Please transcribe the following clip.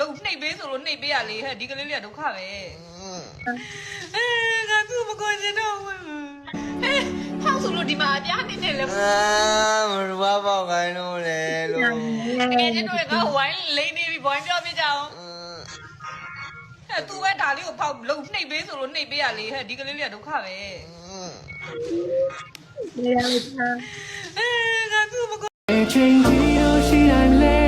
လုံနှိပ်ပေးဆိုလို့နှိပ်ပေးရလေဟဲ့ဒီကလေးလေးကဒုက္ခပဲငါသူ့မကိုချင်တော့ဘူးဟဲ့ဖောက်ဆိုလို့ဒီမှာအပြားနေနေလဲမရူပါပေါက်ခိုင်းလို့လေလို့ တကယ်ချင်းတို့ကဝိုင်းလိမ့်နေပြီဘွိုင်းပြောပြကြအောင်ဟဲ့သူပဲဒါလေးကိုဖောက်လုံနှိပ်ပေးဆိုလို့နှိပ်ပေးရလေဟဲ့ဒီကလေးလေးကဒုက္ခပဲငါသူ့မကိုချိန်ကြီးတော့ရှိတိုင်းလဲ